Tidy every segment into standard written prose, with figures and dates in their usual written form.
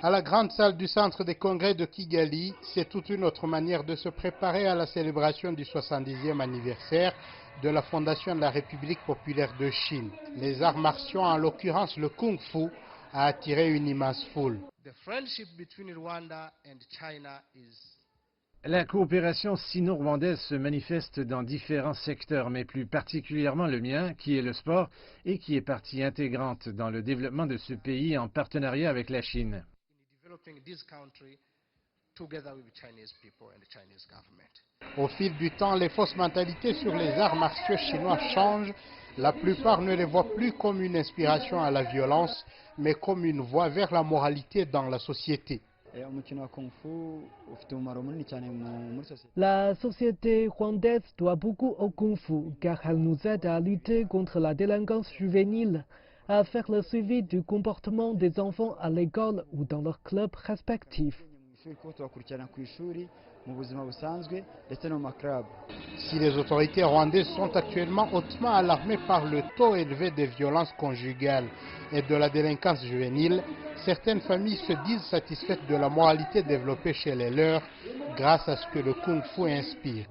À la grande salle du centre des congrès de Kigali, c'est toute une autre manière de se préparer à la célébration du 70e anniversaire de la fondation de la République populaire de Chine. Les arts martiaux, en l'occurrence le Kung Fu, a attiré une immense foule. La coopération sino-rwandaise se manifeste dans différents secteurs, mais plus particulièrement le mien, qui est le sport, et qui est partie intégrante dans le développement de ce pays en partenariat avec la Chine. Au fil du temps, les fausses mentalités sur les arts martiaux chinois changent. La plupart ne les voient plus comme une inspiration à la violence, mais comme une voie vers la moralité dans la société. La société rwandaise doit beaucoup au Kung Fu car elle nous aide à lutter contre la délinquance juvénile, à faire le suivi du comportement des enfants à l'école ou dans leurs clubs respectifs. Si les autorités rwandaises sont actuellement hautement alarmées par le taux élevé des violences conjugales et de la délinquance juvénile, certaines familles se disent satisfaites de la moralité développée chez les leurs grâce à ce que le Kung Fu inspire.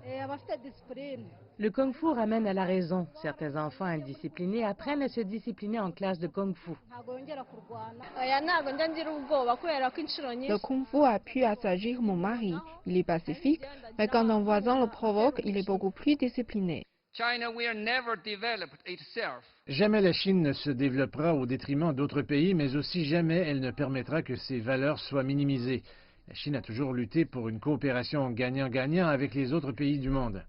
Le Kung Fu ramène à la raison. Certains enfants indisciplinés apprennent à se discipliner en classe de Kung Fu. Le Kung Fu a pu assagir mon mari. Il est pacifique, mais quand un voisin le provoque, il est beaucoup plus discipliné. Jamais la Chine ne se développera au détriment d'autres pays, mais aussi jamais elle ne permettra que ses valeurs soient minimisées. La Chine a toujours lutté pour une coopération gagnant-gagnant avec les autres pays du monde.